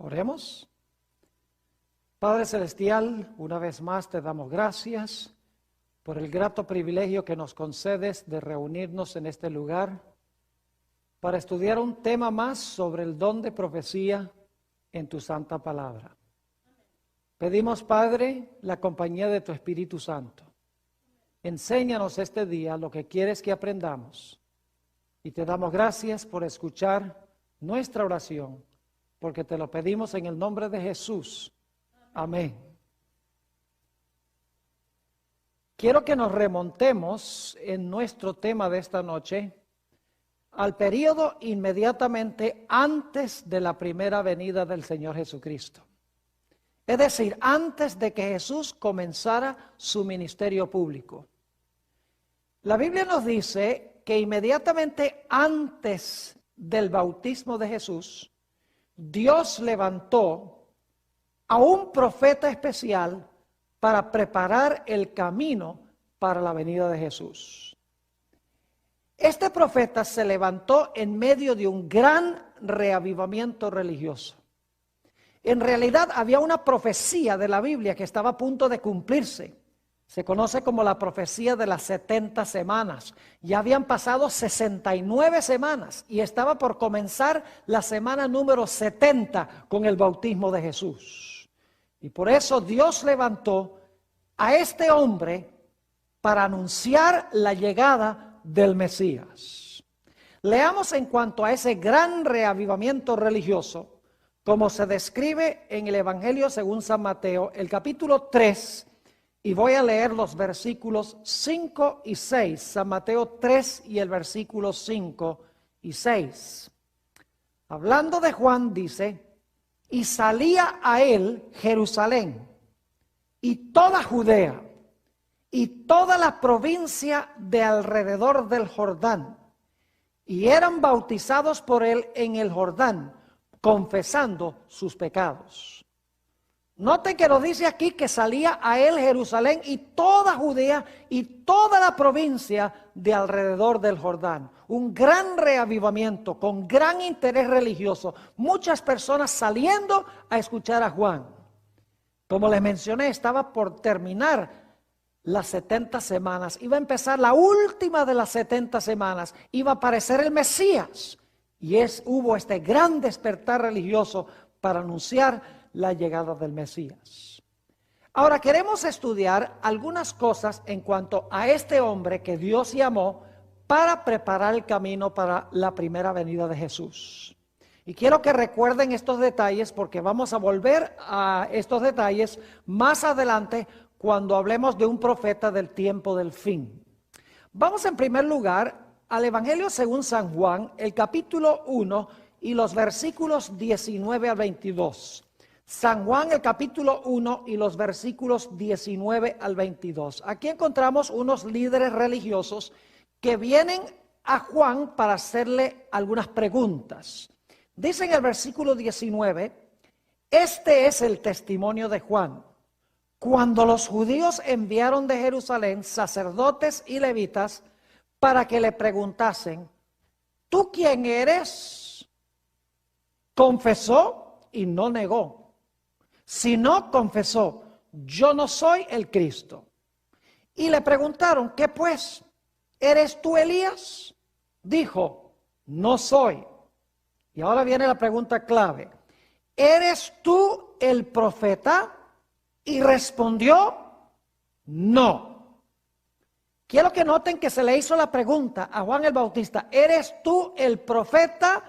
Oremos. Padre Celestial, una vez más te damos gracias por el grato privilegio que nos concedes de reunirnos en este lugar para estudiar un tema más sobre el don de profecía en tu santa palabra. Pedimos, Padre, la compañía de tu Espíritu Santo. Enséñanos este día lo que quieres que aprendamos y te damos gracias por escuchar nuestra oración, porque te lo pedimos en el nombre de Jesús. Amén. Quiero que nos remontemos en nuestro tema de esta noche al periodo inmediatamente antes de la primera venida del Señor Jesucristo. Es decir, antes de que Jesús comenzara su ministerio público. La Biblia nos dice que inmediatamente antes del bautismo de Jesús, Dios levantó a un profeta especial para preparar el camino para la venida de Jesús. Este profeta se levantó en medio de un gran reavivamiento religioso. En realidad había una profecía de la Biblia que estaba a punto de cumplirse. Se conoce como la profecía de las 70 semanas. Ya habían pasado 69 semanas y estaba por comenzar la semana número 70 con el bautismo de Jesús. Y por eso Dios levantó a este hombre para anunciar la llegada del Mesías. Leamos en cuanto a ese gran reavivamiento religioso, como se describe en el Evangelio según San Mateo, el capítulo 3, y voy a leer los versículos 5 y 6, San Mateo 3 y el versículo 5 y 6. Hablando de Juan dice, y salía a él Jerusalén, y toda Judea, y toda la provincia de alrededor del Jordán, y eran bautizados por él en el Jordán, confesando sus pecados. Noten que nos dice aquí que salía a él Jerusalén y toda Judea y toda la provincia de alrededor del Jordán. Un gran reavivamiento con gran interés religioso. Muchas personas saliendo a escuchar a Juan. Como les mencioné, estaba por terminar las 70 semanas. Iba a empezar la última de las 70 semanas. Iba a aparecer el Mesías. Y hubo este gran despertar religioso para anunciar la llegada del Mesías. Ahora queremos estudiar algunas cosas en cuanto a este hombre que Dios llamó para preparar el camino para la primera venida de Jesús. Y quiero que recuerden estos detalles porque vamos a volver a estos detalles más adelante cuando hablemos de un profeta del tiempo del fin. Vamos en primer lugar al Evangelio según San Juan, el capítulo 1 y los versículos 19 al 22. San Juan, el capítulo 1 y los versículos 19 al 22. Aquí encontramos unos líderes religiosos que vienen a Juan para hacerle algunas preguntas. Dice en el versículo 19, este es el testimonio de Juan. Cuando los judíos enviaron de Jerusalén sacerdotes y levitas para que le preguntasen, ¿tú quién eres? Confesó y no negó. Si no, confesó, yo no soy el Cristo. Y le preguntaron, ¿qué pues? ¿Eres tú Elías? Dijo, no soy. Y ahora viene la pregunta clave. ¿Eres tú el profeta? Y respondió, no. Quiero que noten que se le hizo la pregunta a Juan el Bautista, ¿eres tú el profeta?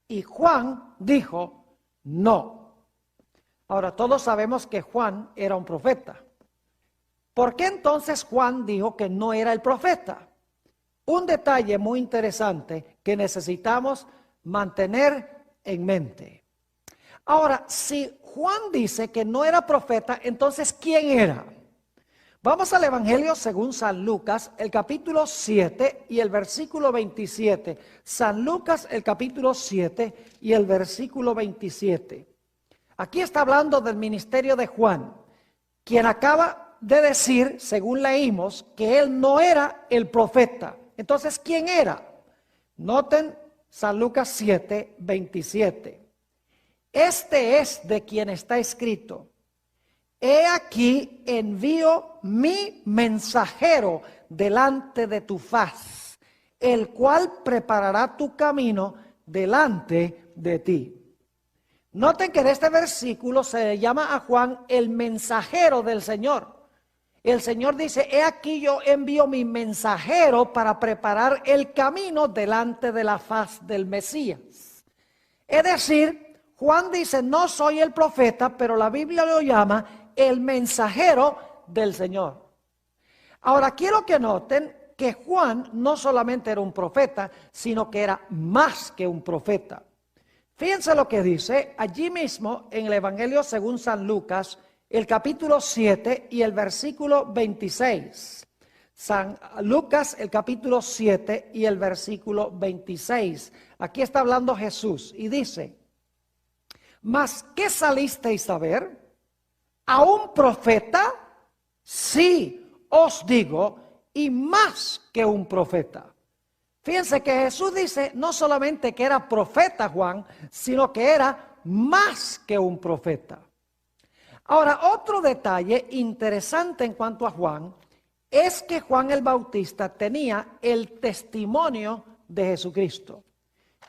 Y Juan dijo, no. Ahora, todos sabemos que Juan era un profeta. ¿Por qué entonces Juan dijo que no era el profeta? Un detalle muy interesante que necesitamos mantener en mente. Ahora, si Juan dice que no era profeta, entonces ¿quién era? Vamos al Evangelio según San Lucas, el capítulo 7 y el versículo 27. San Lucas, el capítulo 7 y el versículo 27. Aquí está hablando del ministerio de Juan, quien acaba de decir, según leímos, que él no era el profeta. Entonces, ¿quién era? Noten San Lucas 7, 27. Este es de quien está escrito: he aquí envío mi mensajero delante de tu faz, el cual preparará tu camino delante de ti. Noten que en este versículo se le llama a Juan el mensajero del Señor. El Señor dice: he aquí yo envío mi mensajero para preparar el camino delante de la faz del Mesías. Es decir, Juan dice: no soy el profeta, pero la Biblia lo llama el mensajero del Señor. Ahora quiero que noten que Juan no solamente era un profeta, sino que era más que un profeta. Fíjense lo que dice allí mismo en el Evangelio según San Lucas, el capítulo 7 y el versículo 26. San Lucas, el capítulo 7 y el versículo 26. Aquí está hablando Jesús y dice: ¿mas qué salisteis a ver? ¿A un profeta? Sí, os digo, y más que un profeta. Fíjense que Jesús dice no solamente que era profeta Juan, sino que era más que un profeta. Ahora, otro detalle interesante en cuanto a Juan es que Juan el Bautista tenía el testimonio de Jesucristo.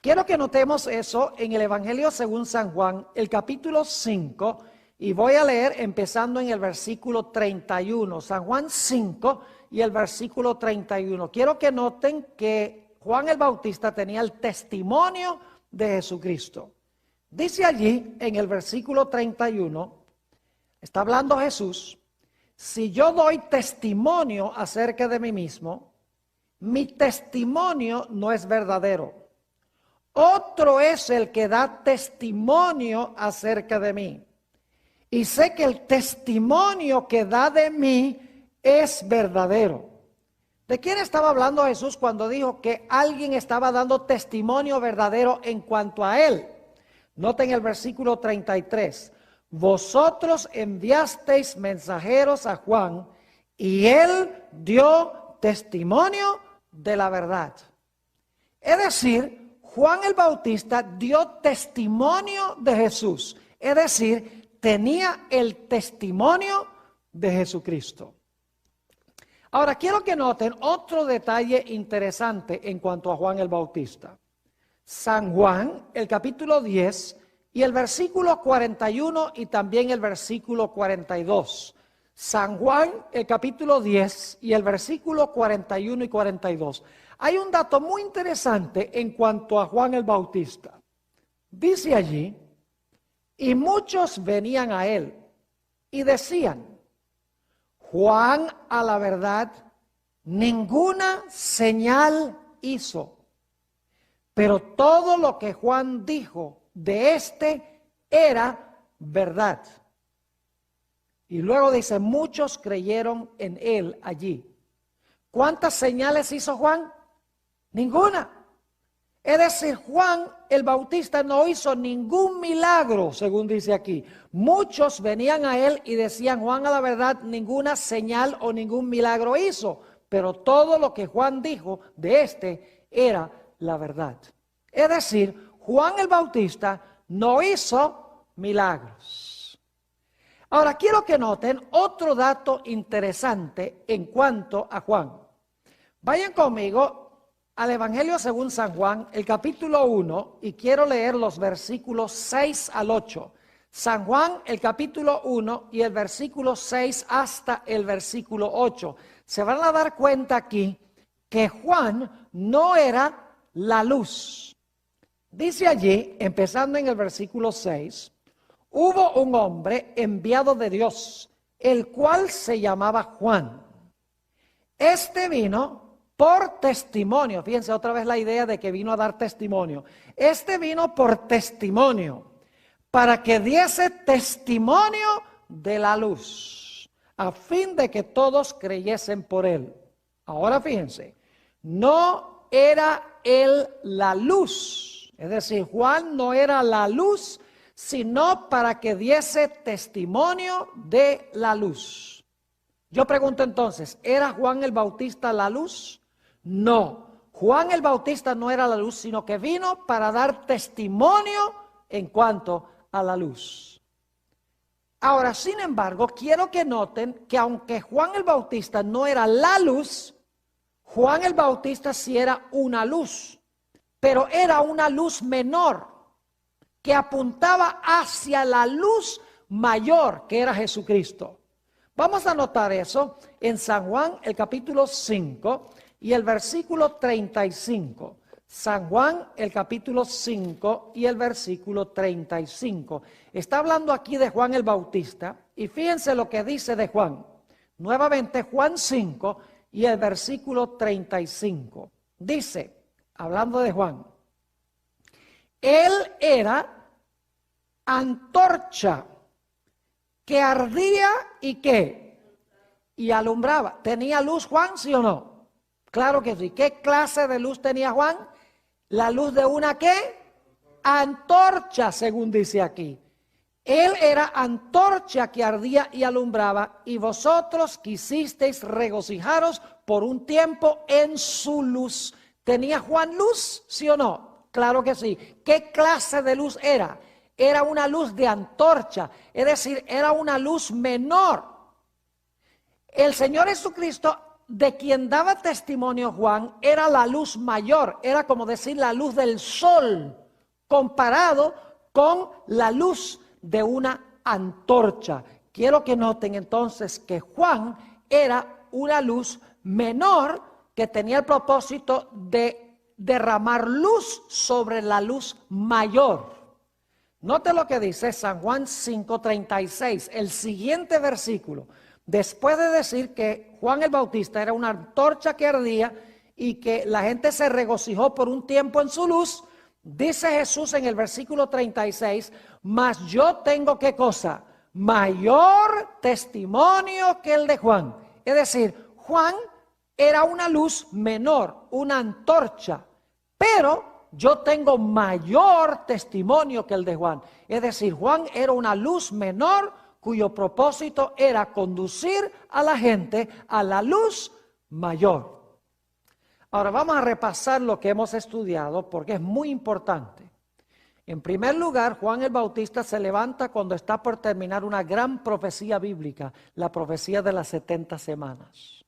Quiero que notemos eso en el Evangelio según San Juan, el capítulo 5, y voy a leer empezando en el versículo 31. San Juan 5 y el versículo 31. Quiero que noten que Juan el Bautista tenía el testimonio de Jesucristo. Dice allí en el versículo 31, está hablando Jesús: si yo doy testimonio acerca de mí mismo, mi testimonio no es verdadero. Otro es el que da testimonio acerca de mí. Y sé que el testimonio que da de mí es verdadero. ¿De quién estaba hablando Jesús cuando dijo que alguien estaba dando testimonio verdadero en cuanto a él? Noten el versículo 33. Vosotros enviasteis mensajeros a Juan y él dio testimonio de la verdad. Es decir, Juan el Bautista dio testimonio de Jesús. Es decir, tenía el testimonio de Jesucristo. Ahora quiero que noten otro detalle interesante en cuanto a Juan el Bautista. San Juan, el capítulo 10 y el versículo 41 y también el versículo 42. San Juan, el capítulo 10 y el versículo 41 y 42. Hay un dato muy interesante en cuanto a Juan el Bautista. Dice allí: y muchos venían a él y decían: Juan, a la verdad, ninguna señal hizo, pero todo lo que Juan dijo de éste era verdad. Y luego dice: muchos creyeron en él allí. ¿Cuántas señales hizo Juan? Ninguna. Es decir, Juan el Bautista no hizo ningún milagro, según dice aquí. Muchos venían a él y decían: Juan, a la verdad, ninguna señal o ningún milagro hizo, pero todo lo que Juan dijo de éste era la verdad. Es decir, Juan el Bautista no hizo milagros. Ahora quiero que noten otro dato interesante en cuanto a Juan. Vayan conmigo al Evangelio según San Juan, el capítulo 1, y quiero leer los versículos 6 al 8. San Juan, el capítulo 1 y el versículo 6 hasta el versículo 8. Se van a dar cuenta aquí que Juan no era la luz. Dice allí, empezando en el versículo 6, hubo un hombre enviado de Dios, el cual se llamaba Juan. Este vino por testimonio. Fíjense otra vez la idea de que vino a dar testimonio. Este vino por testimonio, para que diese testimonio de la luz, a fin de que todos creyesen por él. Ahora fíjense, no era él la luz, es decir, Juan no era la luz, sino para que diese testimonio de la luz. Yo pregunto entonces, ¿era Juan el Bautista la luz? No, Juan el Bautista no era la luz, sino que vino para dar testimonio en cuanto a la luz. Ahora, sin embargo, quiero que noten que aunque Juan el Bautista no era la luz, Juan el Bautista sí era una luz, pero era una luz menor que apuntaba hacia la luz mayor que era Jesucristo. Vamos a notar eso en San Juan, el capítulo 5 y el versículo 35. San Juan, el capítulo 5 y el versículo 35. Está hablando aquí de Juan el Bautista y fíjense lo que dice de Juan. Nuevamente Juan 5 y el versículo 35. Dice, hablando de Juan, él era antorcha que ardía y ¿qué? Y alumbraba. ¿Tenía luz Juan, sí o no? Claro que sí. ¿Qué clase de luz tenía Juan? La luz de una ¿qué? Antorcha, según dice aquí. Él era antorcha que ardía y alumbraba, y vosotros quisisteis regocijaros por un tiempo en su luz. ¿Tenía Juan luz, sí o no? Claro que sí. ¿Qué clase de luz era? Era una luz de antorcha, es decir, era una luz menor. El Señor Jesucristo, de quien daba testimonio Juan, era la luz mayor, era como decir la luz del sol, comparado con la luz de una antorcha. Quiero que noten entonces que Juan era una luz menor que tenía el propósito de derramar luz sobre la luz mayor. Note lo que dice San Juan 5:36, el siguiente versículo. Después de decir que Juan el Bautista era una antorcha que ardía y que la gente se regocijó por un tiempo en su luz, dice Jesús en el versículo 36, mas yo tengo ¿qué cosa? Mayor testimonio que el de Juan. Es decir, Juan era una luz menor, una antorcha, pero yo tengo mayor testimonio que el de Juan. Es decir, Juan era una luz menor cuyo propósito era conducir a la gente a la luz mayor. Ahora vamos a repasar lo que hemos estudiado porque es muy importante. En primer lugar, Juan el Bautista se levanta cuando está por terminar una gran profecía bíblica, la profecía de las 70 semanas.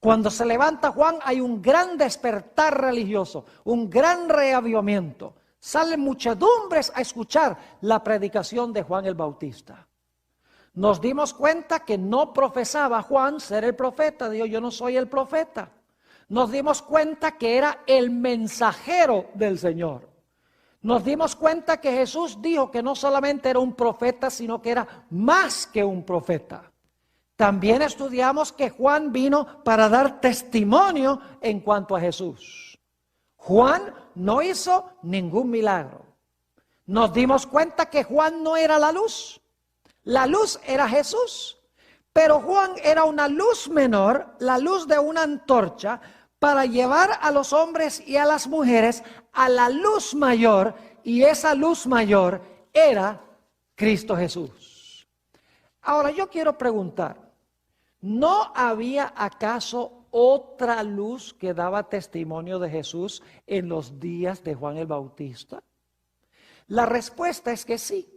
Cuando se levanta Juan hay un gran despertar religioso, un gran reavivamiento. Salen muchedumbres a escuchar la predicación de Juan el Bautista. Nos dimos cuenta que no profesaba Juan ser el profeta, dijo yo no soy el profeta. Nos dimos cuenta que era el mensajero del Señor. Nos dimos cuenta que Jesús dijo que no solamente era un profeta, sino que era más que un profeta. También estudiamos que Juan vino para dar testimonio en cuanto a Jesús. Juan no hizo ningún milagro. Nos dimos cuenta que Juan no era la luz. La luz era Jesús. Pero Juan era una luz menor, la luz de una antorcha, para llevar a los hombres y a las mujeres a la luz mayor. Y esa luz mayor era Cristo Jesús. Ahora yo quiero preguntar. ¿No había acaso otra luz que daba testimonio de Jesús en los días de Juan el Bautista? La respuesta es que sí.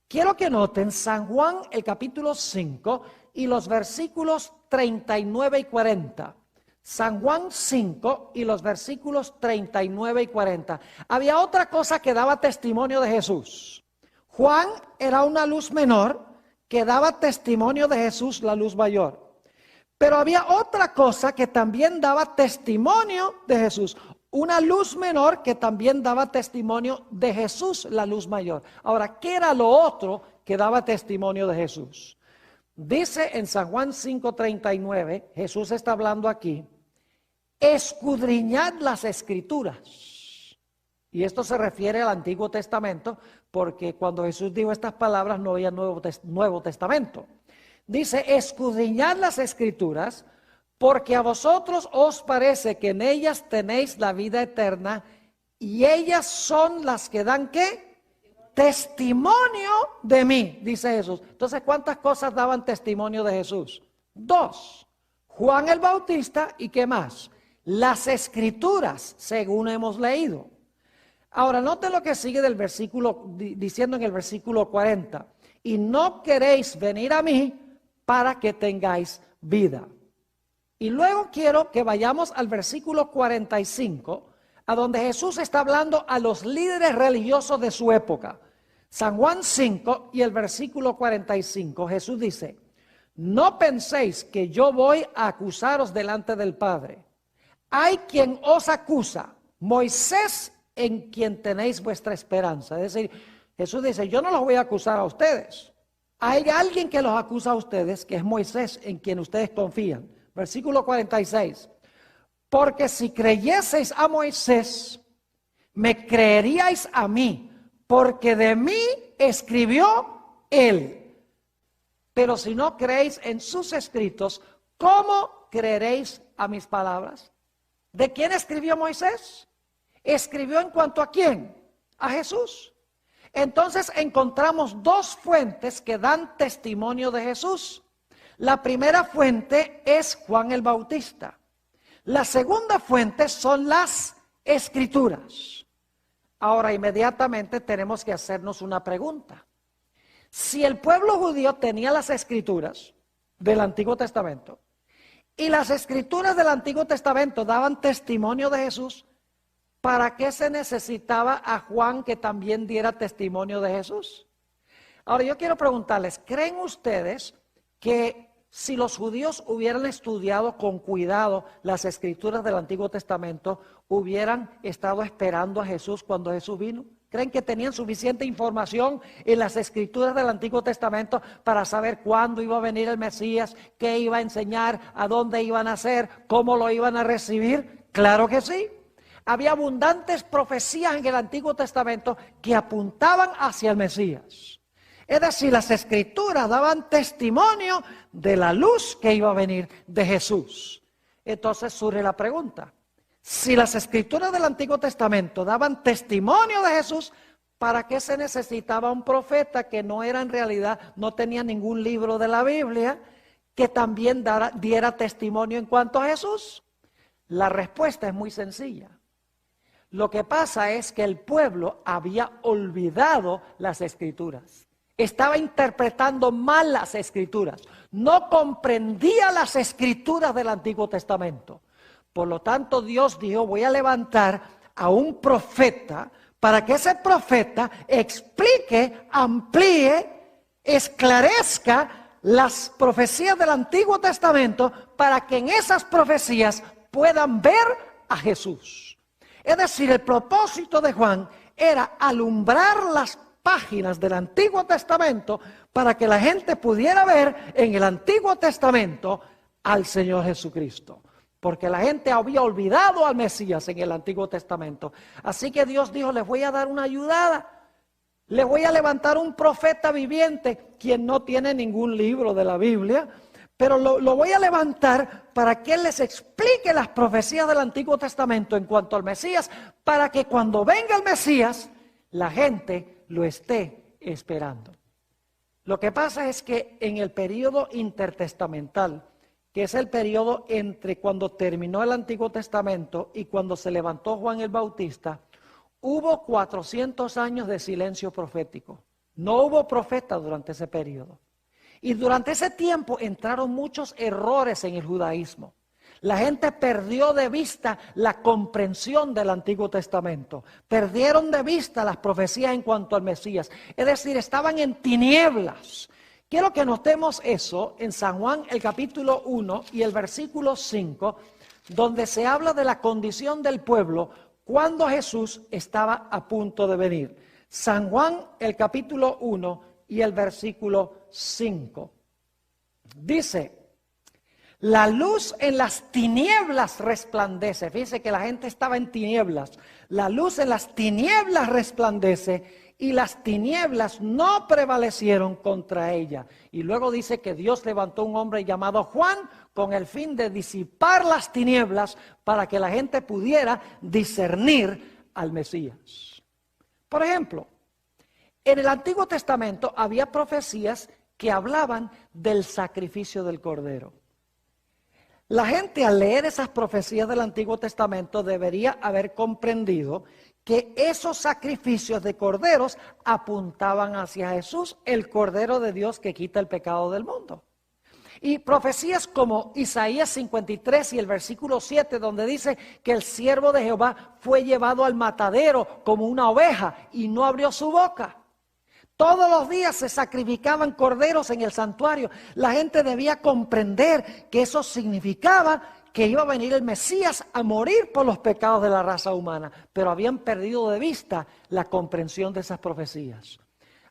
Quiero que noten San Juan el capítulo 5 y los versículos 39 y 40. San Juan 5 y los versículos 39 y 40. Había otra cosa que daba testimonio de Jesús. Juan era una luz menor que daba testimonio de Jesús, la luz mayor. Pero había otra cosa que también daba testimonio de Jesús. Una luz menor que también daba testimonio de Jesús, la luz mayor. Ahora, ¿qué era lo otro que daba testimonio de Jesús? Dice en San Juan 5:39, Jesús está hablando aquí, escudriñad las Escrituras. Y esto se refiere al Antiguo Testamento, porque cuando Jesús dijo estas palabras no había Nuevo Testamento. Dice, escudriñad las Escrituras, porque a vosotros os parece que en ellas tenéis la vida eterna, y ellas son las que dan, ¿qué? Testimonio de mí, dice Jesús. Entonces, ¿cuántas cosas daban testimonio de Jesús? 2. Juan el Bautista, ¿y qué más? Las Escrituras, según hemos leído. Ahora, note lo que sigue del versículo, diciendo en el versículo 40. Y no queréis venir a mí para que tengáis vida. Y luego quiero que vayamos al versículo 45, a donde Jesús está hablando a los líderes religiosos de su época. San Juan 5 y el versículo 45, Jesús dice: no penséis que yo voy a acusaros delante del Padre. Hay quien os acusa, Moisés, en quien tenéis vuestra esperanza. Es decir, Jesús dice: yo no los voy a acusar a ustedes. Hay alguien que los acusa a ustedes, que es Moisés, en quien ustedes confían. Versículo 46. Porque si creyeseis a Moisés, me creeríais a mí, porque de mí escribió él. Pero si no creéis en sus escritos, ¿cómo creeréis a mis palabras? ¿De quién escribió Moisés? ¿Escribió en cuanto a quién? A Jesús. Entonces encontramos dos fuentes que dan testimonio de Jesús. La primera fuente es Juan el Bautista. La segunda fuente son las Escrituras. Ahora, inmediatamente tenemos que hacernos una pregunta. Si el pueblo judío tenía las Escrituras del Antiguo Testamento y las Escrituras del Antiguo Testamento daban testimonio de Jesús, ¿para qué se necesitaba a Juan que también diera testimonio de Jesús? Ahora, yo quiero preguntarles, ¿creen ustedes que si los judíos hubieran estudiado con cuidado las Escrituras del Antiguo Testamento, hubieran estado esperando a Jesús cuando Jesús vino? ¿Creen que tenían suficiente información en las Escrituras del Antiguo Testamento para saber cuándo iba a venir el Mesías, qué iba a enseñar, a dónde iban a hacer, cómo lo iban a recibir? Claro que sí. Había abundantes profecías en el Antiguo Testamento que apuntaban hacia el Mesías. Es decir, las Escrituras daban testimonio de la luz que iba a venir de Jesús. Entonces surge la pregunta: si las Escrituras del Antiguo Testamento daban testimonio de Jesús, ¿para qué se necesitaba un profeta que no era en realidad, no tenía ningún libro de la Biblia, que también diera testimonio en cuanto a Jesús? La respuesta es muy sencilla. Lo que pasa es que el pueblo había olvidado las Escrituras. Estaba interpretando mal las Escrituras. No comprendía las Escrituras del Antiguo Testamento. Por lo tanto, Dios dijo: voy a levantar a un profeta para que ese profeta explique, amplíe, esclarezca las profecías del Antiguo Testamento, para que en esas profecías puedan ver a Jesús. Es decir, el propósito de Juan era alumbrar las páginas del Antiguo Testamento para que la gente pudiera ver en el Antiguo Testamento al Señor Jesucristo. Porque la gente había olvidado al Mesías en el Antiguo Testamento. Así que Dios dijo: les voy a dar una ayudada. Les voy a levantar un profeta viviente, quien no tiene ningún libro de la Biblia, pero lo voy a levantar para que Él les explique las profecías del Antiguo Testamento en cuanto al Mesías, para que cuando venga el Mesías, la gente lo esté esperando. Lo que pasa es que en el periodo intertestamental, que es el periodo entre cuando terminó el Antiguo Testamento y cuando se levantó Juan el Bautista, hubo 400 años de silencio profético. No hubo profeta durante ese periodo. Y durante ese tiempo entraron muchos errores en el judaísmo. La gente perdió de vista la comprensión del Antiguo Testamento. Perdieron de vista las profecías en cuanto al Mesías. Es decir, estaban en tinieblas. Quiero que notemos eso en San Juan, el capítulo 1 y el versículo 5, donde se habla de la condición del pueblo cuando Jesús estaba a punto de venir. San Juan, el capítulo 1 y el versículo 5. Dice: la luz en las tinieblas resplandece. Fíjense que la gente estaba en tinieblas. La luz en las tinieblas resplandece, y las tinieblas no prevalecieron contra ella. Y luego dice que Dios levantó un hombre llamado Juan con el fin de disipar las tinieblas para que la gente pudiera discernir al Mesías. Por ejemplo, en el Antiguo Testamento había profecías que hablaban del sacrificio del Cordero. La gente, al leer esas profecías del Antiguo Testamento, debería haber comprendido que esos sacrificios de corderos apuntaban hacia Jesús, el Cordero de Dios que quita el pecado del mundo. Y profecías como Isaías 53 y el versículo 7, donde dice que el siervo de Jehová fue llevado al matadero como una oveja y no abrió su boca. Todos los días se sacrificaban corderos en el santuario. La gente debía comprender que eso significaba que iba a venir el Mesías a morir por los pecados de la raza humana, pero habían perdido de vista la comprensión de esas profecías.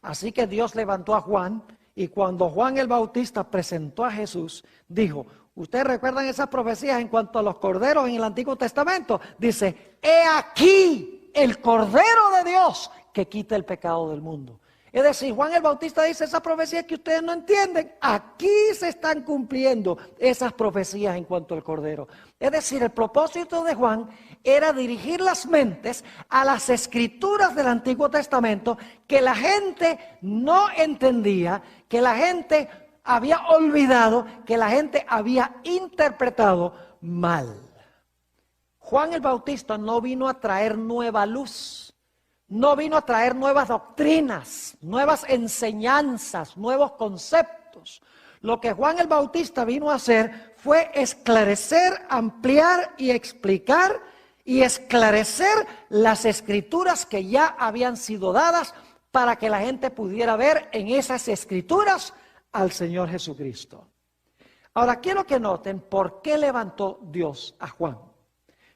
Así que Dios levantó a Juan, y cuando Juan el Bautista presentó a Jesús, dijo: ¿ustedes recuerdan esas profecías en cuanto a los corderos en el Antiguo Testamento? Dice: he aquí el Cordero de Dios que quita el pecado del mundo. Es decir, Juan el Bautista dice: esas profecías que ustedes no entienden, aquí se están cumpliendo esas profecías en cuanto al Cordero. Es decir, el propósito de Juan era dirigir las mentes a las escrituras del Antiguo Testamento que la gente no entendía, que la gente había olvidado, que la gente había interpretado mal. Juan el Bautista no vino a traer nueva luz. No vino a traer nuevas doctrinas, nuevas enseñanzas, nuevos conceptos. Lo que Juan el Bautista vino a hacer fue esclarecer, ampliar y explicar y esclarecer las escrituras que ya habían sido dadas para que la gente pudiera ver en esas escrituras al Señor Jesucristo. Ahora quiero que noten por qué levantó Dios a Juan.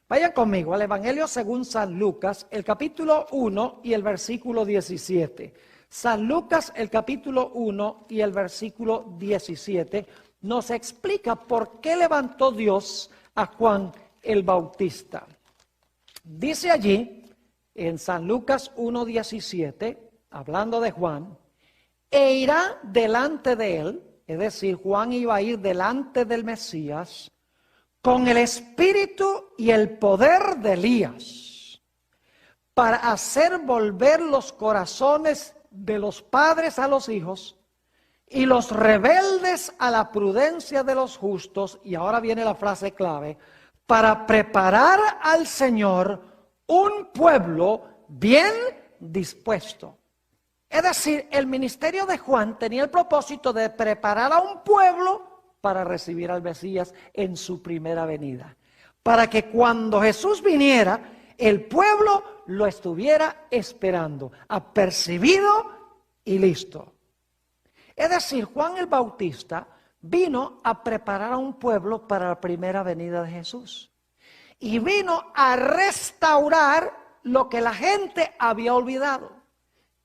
Vayan conmigo al Evangelio según San Lucas, el capítulo 1 y el versículo 17. San Lucas, el capítulo 1 y el versículo 17, nos explica por qué levantó Dios a Juan el Bautista. Dice allí, en San Lucas 1:17, hablando de Juan: e irá delante de él, es decir, Juan iba a ir delante del Mesías, con el espíritu y el poder de Elías, para hacer volver los corazones de los padres a los hijos y los rebeldes a la prudencia de los justos. Y ahora viene la frase clave: para preparar al Señor un pueblo bien dispuesto. Es decir, el ministerio de Juan tenía el propósito de preparar a un pueblo para recibir al Mesías en su primera venida, para que cuando Jesús viniera, el pueblo lo estuviera esperando, apercibido y listo. Es decir, Juan el Bautista vino a preparar a un pueblo para la primera venida de Jesús, y vino a restaurar lo que la gente había olvidado.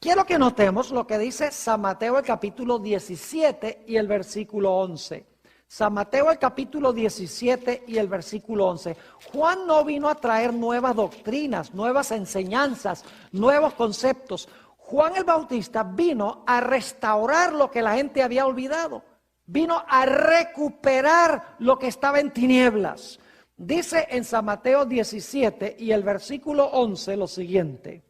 Quiero que notemos lo que dice San Mateo el capítulo 17 y el versículo 11. San Mateo el capítulo 17 y el versículo 11. Juan no vino a traer nuevas doctrinas, nuevas enseñanzas, nuevos conceptos. Juan el Bautista vino a restaurar lo que la gente había olvidado. Vino a recuperar lo que estaba en tinieblas. Dice en San Mateo 17 y el versículo 11 lo siguiente: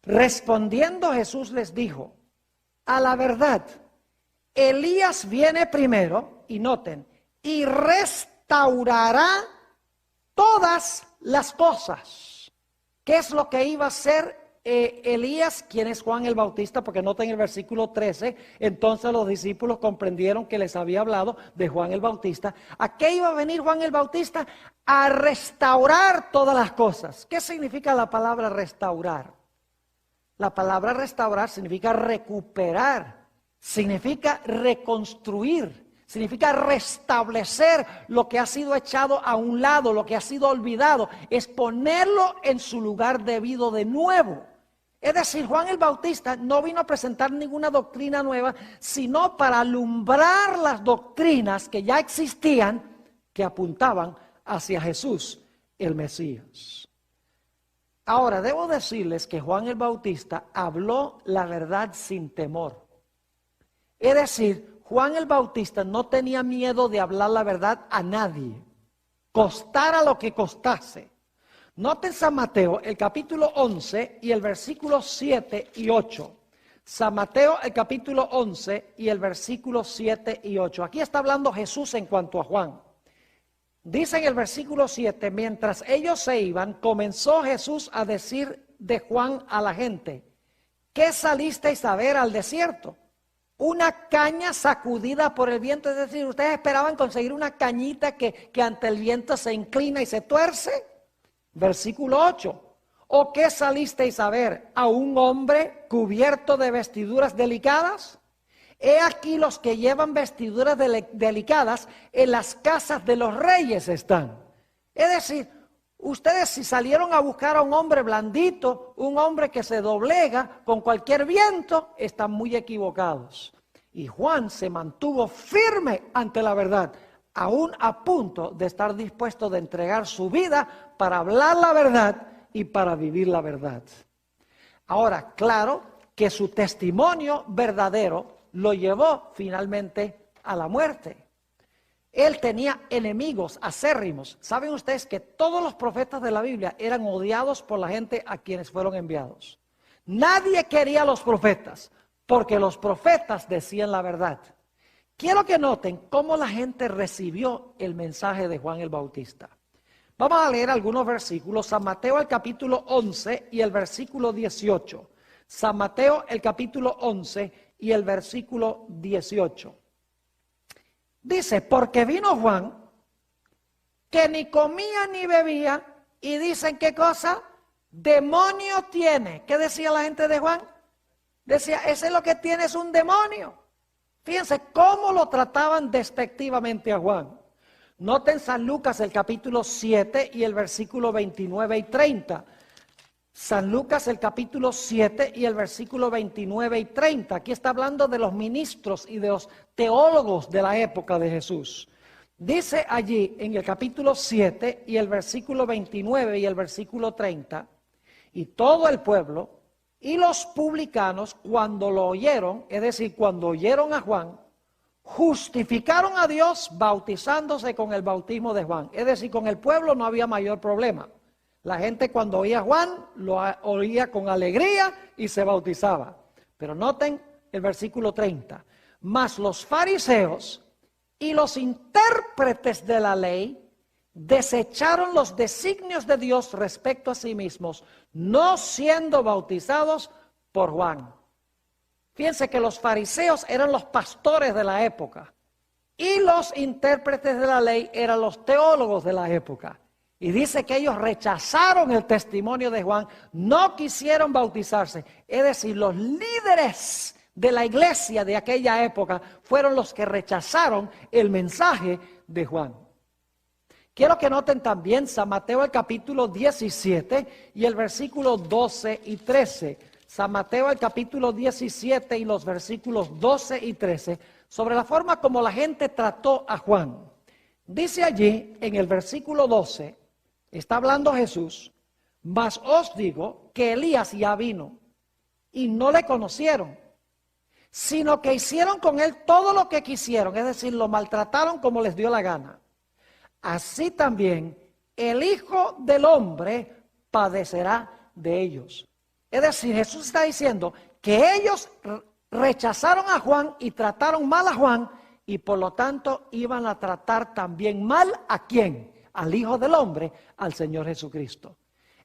respondiendo Jesús les dijo: a la verdad, Elías viene primero, y noten, y restaurará todas las cosas. ¿Qué es lo que iba a hacer Elías? ¿Quién es Juan el Bautista? Porque noten el versículo 13, entonces los discípulos comprendieron que les había hablado de Juan el Bautista. ¿A qué iba a venir Juan el Bautista? A restaurar todas las cosas. ¿Qué significa la palabra restaurar? La palabra restaurar significa recuperar, significa reconstruir, significa restablecer lo que ha sido echado a un lado, lo que ha sido olvidado, es ponerlo en su lugar debido de nuevo. Es decir, Juan el Bautista no vino a presentar ninguna doctrina nueva, sino para alumbrar las doctrinas que ya existían, que apuntaban hacia Jesús, el Mesías. Ahora, debo decirles que Juan el Bautista habló la verdad sin temor. Es decir, Juan el Bautista no tenía miedo de hablar la verdad a nadie, costara lo que costase. Noten San Mateo, el capítulo 11 y el versículo 7 y 8. San Mateo, el capítulo 11 y el versículo 7 y 8. Aquí está hablando Jesús en cuanto a Juan. Dice en el versículo 7, mientras ellos se iban, comenzó Jesús a decir de Juan a la gente: ¿qué salisteis a ver al desierto? Una caña sacudida por el viento. Es decir, ustedes esperaban conseguir una cañita que ante el viento se inclina y se tuerce. Versículo 8. ¿O qué salisteis a ver? ¿A un hombre cubierto de vestiduras delicadas? He aquí los que llevan vestiduras delicadas en las casas de los reyes están. Es decir, ustedes si salieron a buscar a un hombre blandito, un hombre que se doblega con cualquier viento, están muy equivocados. Y Juan se mantuvo firme ante la verdad, aún a punto de estar dispuesto de entregar su vida para hablar la verdad y para vivir la verdad. Ahora, claro que su testimonio verdadero lo llevó finalmente a la muerte. Él tenía enemigos acérrimos. ¿Saben ustedes que todos los profetas de la Biblia eran odiados por la gente a quienes fueron enviados? Nadie quería a los profetas, porque los profetas decían la verdad. Quiero que noten cómo la gente recibió el mensaje de Juan el Bautista. Vamos a leer algunos versículos. San Mateo el capítulo 11 y el versículo 18. San Mateo el capítulo 11 y el versículo 18. Dice, porque vino Juan, que ni comía ni bebía, y dicen, ¿qué cosa? Demonio tiene. ¿Qué decía la gente de Juan? Decía, ese es lo que tiene, es un demonio. Fíjense cómo lo trataban despectivamente a Juan. Noten San Lucas el capítulo 7 y el versículo 29 y 30. San Lucas el capítulo 7 y el versículo 29 y 30. Aquí está hablando de los ministros y de los teólogos de la época de Jesús. Dice allí en el capítulo 7 y el versículo 29 y el versículo 30, y todo el pueblo y los publicanos cuando lo oyeron, es decir, cuando oyeron a Juan, justificaron a Dios bautizándose con el bautismo de Juan. Es decir, con el pueblo no había mayor problema. La gente cuando oía a Juan, lo oía con alegría y se bautizaba. Pero noten el versículo 30. Mas los fariseos y los intérpretes de la ley desecharon los designios de Dios respecto a sí mismos, no siendo bautizados por Juan. Fíjense que los fariseos eran los pastores de la época y los intérpretes de la ley eran los teólogos de la época. Y dice que ellos rechazaron el testimonio de Juan, no quisieron bautizarse. Es decir, los líderes de la iglesia de aquella época fueron los que rechazaron el mensaje de Juan. Quiero que noten también San Mateo el capítulo 17 y el versículo 12 y 13. San Mateo el capítulo 17 y los versículos 12 y 13, sobre la forma como la gente trató a Juan. Dice allí en el versículo 12, está hablando Jesús, mas os digo que Elías ya vino y no le conocieron, sino que hicieron con él todo lo que quisieron, es decir, lo maltrataron como les dio la gana. Así también el Hijo del Hombre padecerá de ellos. Es decir, Jesús está diciendo que ellos rechazaron a Juan y trataron mal a Juan y por lo tanto iban a tratar también mal ¿a quién? Al Hijo del Hombre, al Señor Jesucristo.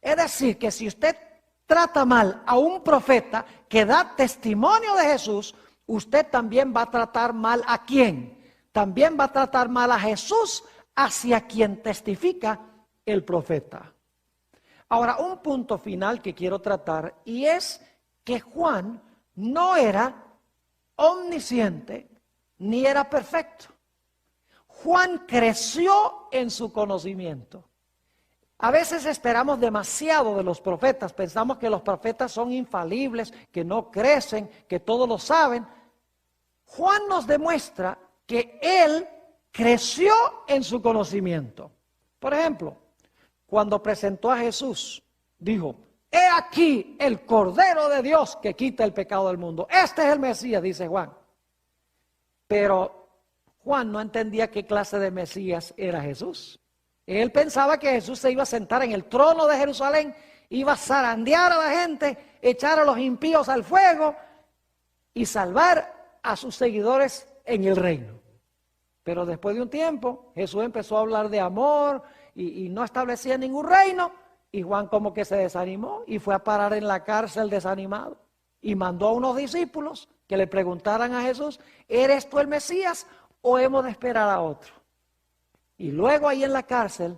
Es decir, que si usted trata mal a un profeta que da testimonio de Jesús, usted también va a tratar mal ¿a quién? También va a tratar mal a Jesús hacia quien testifica el profeta. Ahora, un punto final que quiero tratar y es que Juan no era omnisciente ni era perfecto. Juan creció en su conocimiento. A veces esperamos demasiado de los profetas, pensamos que los profetas son infalibles, que no crecen, que todo lo saben. Juan nos demuestra que él creció en su conocimiento. Por ejemplo, cuando presentó a Jesús, dijo, he aquí el Cordero de Dios que quita el pecado del mundo. Este es el Mesías, dice Juan. Pero Juan no entendía qué clase de Mesías era Jesús. Él pensaba que Jesús se iba a sentar en el trono de Jerusalén, iba a zarandear a la gente, echar a los impíos al fuego y salvar a sus seguidores en el reino. Pero después de un tiempo, Jesús empezó a hablar de amor y no establecía ningún reino. Y Juan como que se desanimó y fue a parar en la cárcel desanimado. Y mandó a unos discípulos que le preguntaran a Jesús, ¿eres tú el Mesías o hemos de esperar a otro? Y luego ahí en la cárcel,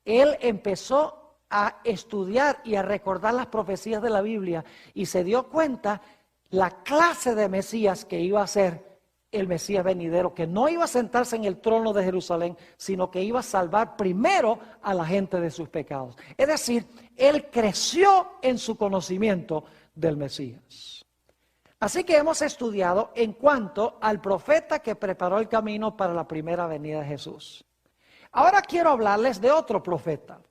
él empezó a estudiar y a recordar las profecías de la Biblia y se dio cuenta la clase de Mesías que iba a ser el Mesías venidero, que no iba a sentarse en el trono de Jerusalén, sino que iba a salvar primero a la gente de sus pecados. Es decir, él creció en su conocimiento del Mesías. Así que hemos estudiado en cuanto al profeta que preparó el camino para la primera venida de Jesús. Ahora quiero hablarles de otro profeta.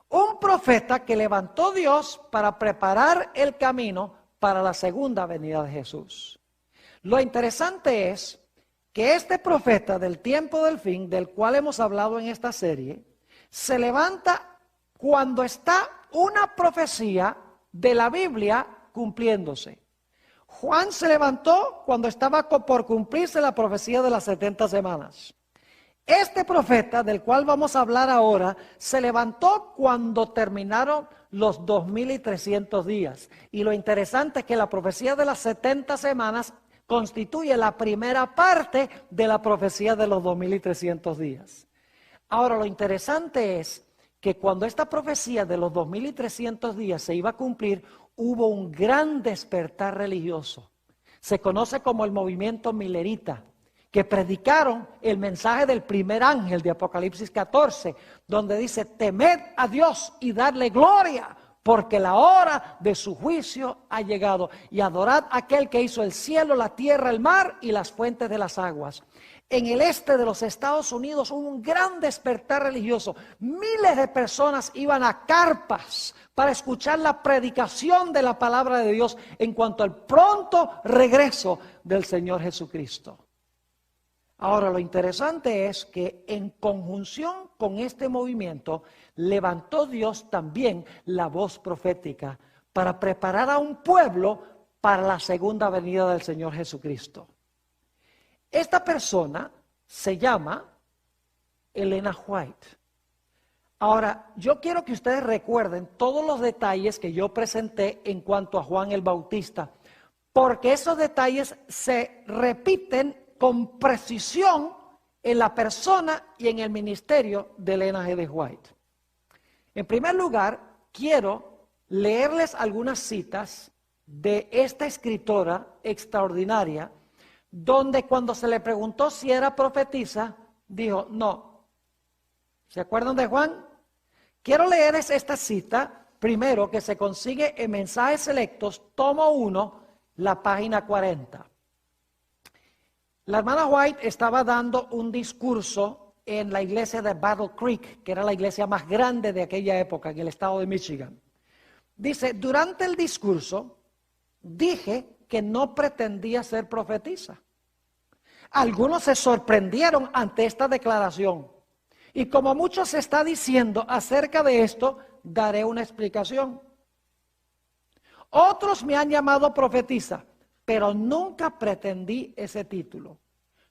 Un profeta que levantó Dios para preparar el camino para la segunda venida de Jesús. Lo interesante es que este profeta del tiempo del fin, del cual hemos hablado en esta serie, se levanta cuando está una profecía de la Biblia cumpliéndose. Juan se levantó cuando estaba por cumplirse la profecía de las 70 semanas. Este profeta, del cual vamos a hablar ahora, se levantó cuando terminaron los 2300 días. Y lo interesante es que la profecía de las 70 semanas constituye la primera parte de la profecía de los 2300 días. Ahora, lo interesante es que cuando esta profecía de los 2300 días se iba a cumplir, hubo un gran despertar religioso. Se conoce como el movimiento milerita, que predicaron el mensaje del primer ángel de Apocalipsis 14, donde dice, temed a Dios y darle gloria, porque la hora de su juicio ha llegado, y adorad a aquel que hizo el cielo, la tierra, el mar y las fuentes de las aguas. En el este de los Estados Unidos hubo un gran despertar religioso. Miles de personas iban a carpas para escuchar la predicación de la palabra de Dios en cuanto al pronto regreso del Señor Jesucristo. Ahora, lo interesante es que en conjunción con este movimiento, levantó Dios también la voz profética para preparar a un pueblo para la segunda venida del Señor Jesucristo. Esta persona se llama Elena White. Ahora, yo quiero que ustedes recuerden todos los detalles que yo presenté en cuanto a Juan el Bautista, porque esos detalles se repiten con precisión en la persona y en el ministerio de Elena G. White. En primer lugar, quiero leerles algunas citas de esta escritora extraordinaria, donde cuando se le preguntó si era profetisa, dijo no. ¿Se acuerdan de Juan? Quiero leerles esta cita, primero, que se consigue en Mensajes Selectos, tomo 1, la página 40. La hermana White estaba dando un discurso en la iglesia de Battle Creek, que era la iglesia más grande de aquella época en el estado de Michigan. Dice, durante el discurso dije que no pretendía ser profetisa. Algunos se sorprendieron ante esta declaración. Y como mucho se está diciendo acerca de esto, daré una explicación. Otros me han llamado profetisa, pero nunca pretendí ese título.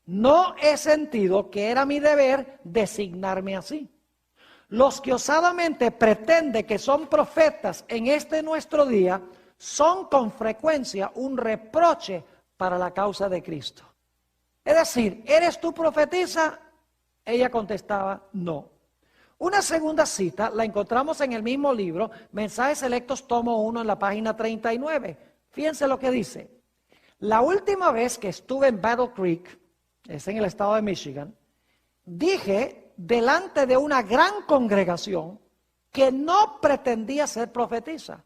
No he sentido que era mi deber designarme así. Los que osadamente pretenden que son profetas en este nuestro día, son con frecuencia un reproche para la causa de Cristo. Es decir, ¿eres tú profetisa? Ella contestaba, no. Una segunda cita la encontramos en el mismo libro, Mensajes Selectos, tomo 1, en la página 39. Fíjense lo que dice. La última vez que estuve en Battle Creek, es en el estado de Michigan, dije delante de una gran congregación que no pretendía ser profetisa.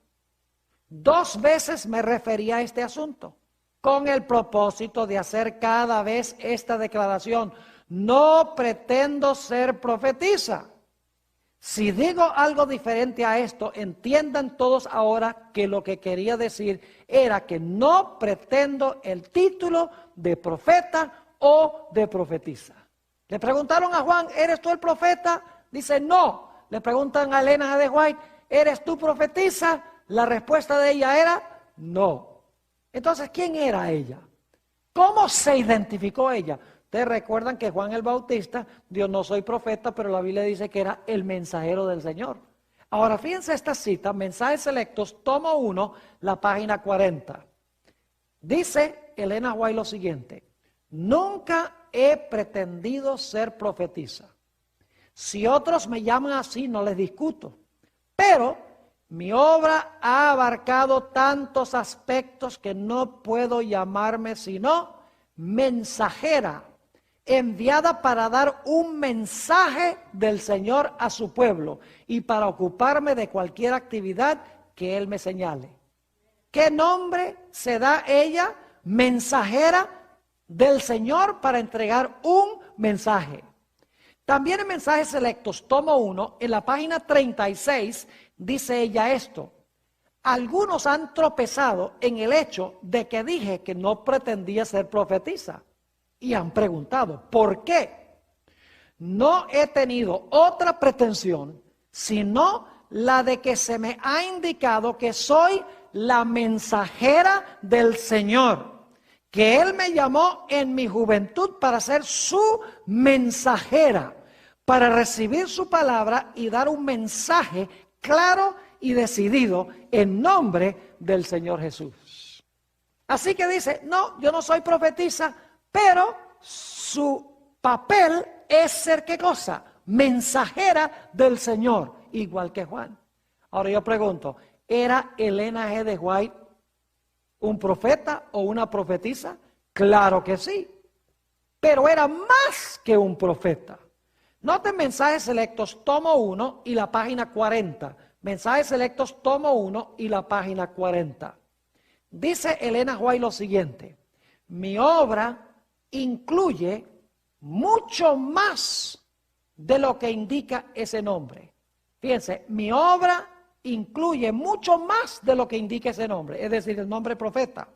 2 veces me referí a este asunto con el propósito de hacer cada vez esta declaración. No pretendo ser profetisa. Si digo algo diferente a esto, entiendan todos ahora que lo que quería decir era que no pretendo el título de profeta o de profetisa. Le preguntaron a Juan, ¿eres tú el profeta? Dice, no. Le preguntan a Elena G. White, ¿eres tú profetisa? La respuesta de ella era, no. Entonces, ¿quién era ella? ¿Cómo se identificó ella? Ustedes recuerdan que Juan el Bautista, Dios, no soy profeta, pero la Biblia dice que era el mensajero del Señor. Ahora, fíjense esta cita, Mensajes Selectos, tomo 1, la página 40. Dice Elena White lo siguiente: nunca he pretendido ser profetisa. Si otros me llaman así, no les discuto. Pero mi obra ha abarcado tantos aspectos que no puedo llamarme sino mensajera, enviada para dar un mensaje del Señor a su pueblo y para ocuparme de cualquier actividad que Él me señale. ¿Qué nombre se da ella? Mensajera del Señor para entregar un mensaje. También en Mensajes Selectos, tomo 1, en la página 36, dice ella esto: algunos han tropezado en el hecho de que dije que no pretendía ser profetisa. Y han preguntado, ¿por qué? No he tenido otra pretensión sino la de que se me ha indicado que soy la mensajera del Señor, que Él me llamó en mi juventud para ser su mensajera, para recibir su palabra y dar un mensaje claro y decidido en nombre del Señor Jesús. Así que dice, no, yo no soy profetisa, pero su papel es ser, ¿qué cosa? Mensajera del Señor, igual que Juan. Ahora yo pregunto, ¿era Elena G. de White un profeta o una profetisa? Claro que sí, pero era más que un profeta. Noten Mensajes Selectos, tomo 1 y la página 40. Mensajes Selectos, tomo 1 y la página 40. Dice Elena White lo siguiente: mi obra incluye mucho más de lo que indica ese nombre. Fíjense, mi obra incluye mucho más de lo que indica ese nombre, es decir, el nombre profeta.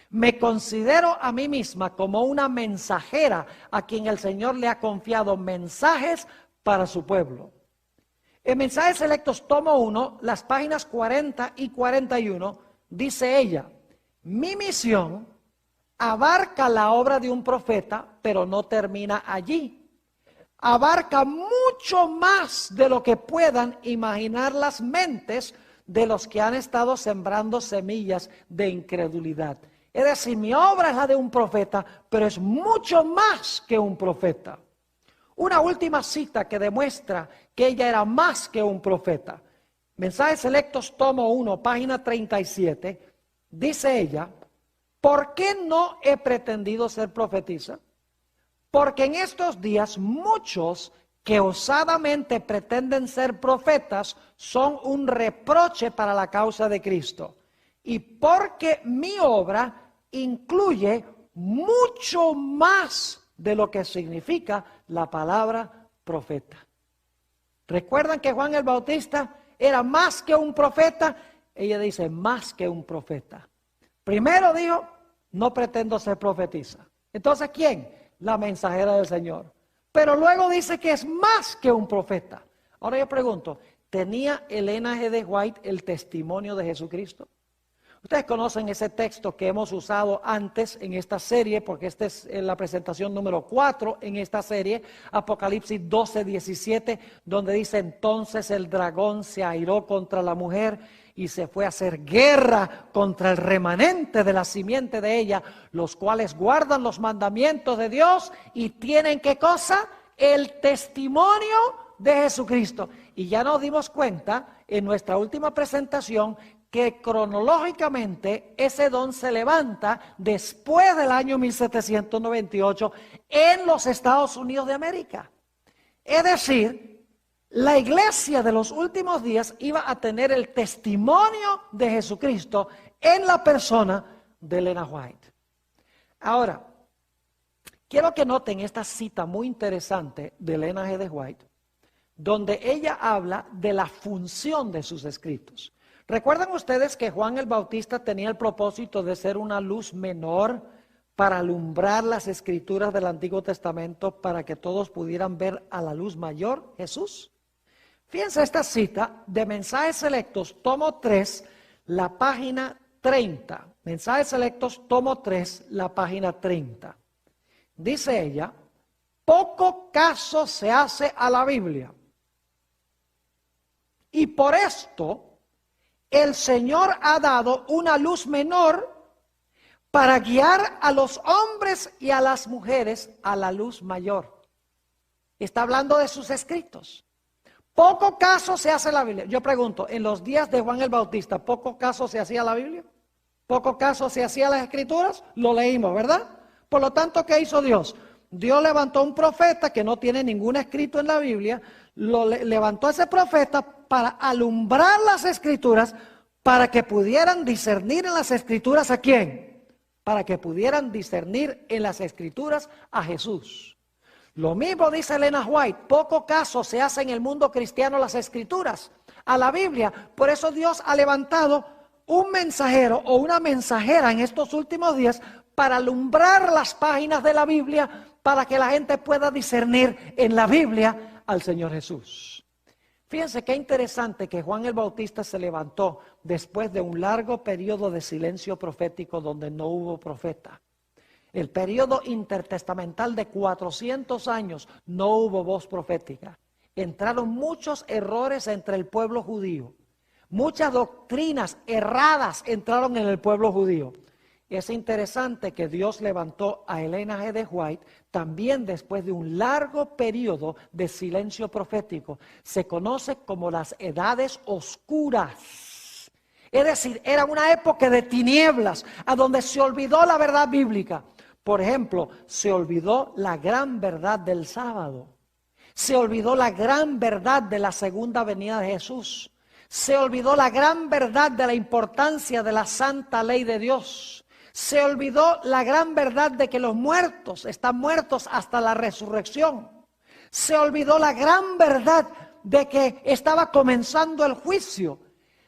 Me considero a mí misma como una mensajera a quien el Señor le ha confiado mensajes para su pueblo. En Mensajes Selectos, tomo 1, las páginas 40 y 41, dice ella: mi misión abarca la obra de un profeta, pero no termina allí. Abarca mucho más de lo que puedan imaginar las mentes de los que han estado sembrando semillas de incredulidad. Es decir, mi obra es la de un profeta, pero es mucho más que un profeta. Una última cita que demuestra que ella era más que un profeta. Mensajes Selectos, tomo 1, página 37, dice ella: ¿por qué no he pretendido ser profetisa? Porque en estos días muchos que osadamente pretenden ser profetas son un reproche para la causa de Cristo. Y porque mi obra incluye mucho más de lo que significa la palabra profeta. ¿Recuerdan que Juan el Bautista era más que un profeta? Ella dice, más que un profeta. Primero dijo, no pretendo ser profetisa. Entonces, ¿quién? La mensajera del Señor. Pero luego dice que es más que un profeta. Ahora yo pregunto, ¿tenía Elena G. de White el testimonio de Jesucristo? Ustedes conocen ese texto que hemos usado antes en esta serie, porque esta es la presentación número 4 en esta serie, Apocalipsis 12, 17, donde dice: entonces el dragón se airó contra la mujer y se fue a hacer guerra contra el remanente de la simiente de ella, los cuales guardan los mandamientos de Dios y tienen, ¿qué cosa? El testimonio de Jesucristo. Y ya nos dimos cuenta en nuestra última presentación que cronológicamente ese don se levanta después del año 1798 en los Estados Unidos de América. Es decir, la iglesia de los últimos días iba a tener el testimonio de Jesucristo en la persona de Elena White. Ahora, quiero que noten esta cita muy interesante de Elena G. de White, donde ella habla de la función de sus escritos. ¿Recuerdan ustedes que Juan el Bautista tenía el propósito de ser una luz menor para alumbrar las escrituras del Antiguo Testamento para que todos pudieran ver a la luz mayor, Jesús? Fíjense esta cita de Mensajes Selectos, tomo 3, la página 30. Mensajes Selectos, tomo 3, la página 30. dice ella, poco caso se hace a la Biblia. Y por esto el Señor ha dado una luz menor para guiar a los hombres y a las mujeres a la luz mayor. Está hablando de sus escritos. Poco caso se hace a la Biblia. Yo pregunto, en los días de Juan el Bautista, ¿poco caso se hacía a la Biblia? ¿Poco caso se hacía a las escrituras? Lo leímos, ¿verdad? Por lo tanto, ¿qué hizo Dios? Dios levantó un profeta que no tiene ningún escrito en la Biblia, levantó a ese profeta para alumbrar las escrituras, para que pudieran discernir en las escrituras ¿a quién? Para que pudieran discernir en las escrituras a Jesús. Lo mismo dice Elena White, poco caso se hace en el mundo cristiano las escrituras, a la Biblia. Por eso Dios ha levantado un mensajero o una mensajera en estos últimos días para alumbrar las páginas de la Biblia, para que la gente pueda discernir en la Biblia al Señor Jesús. Fíjense qué interesante que Juan el Bautista se levantó después de un largo periodo de silencio profético donde no hubo profeta. El periodo intertestamental de 400 años no hubo voz profética. Entraron muchos errores entre el pueblo judío. Muchas doctrinas erradas entraron en el pueblo judío. Es interesante que Dios levantó a Elena G. de White también después de un largo periodo de silencio profético. Se conoce como las edades oscuras. Es decir, era una época de tinieblas, a donde se olvidó la verdad bíblica. Por ejemplo, se olvidó la gran verdad del sábado. Se olvidó la gran verdad de la segunda venida de Jesús. Se olvidó la gran verdad de la importancia de la santa ley de Dios. Se olvidó la gran verdad de que los muertos están muertos hasta la resurrección. Se olvidó la gran verdad de que estaba comenzando el juicio.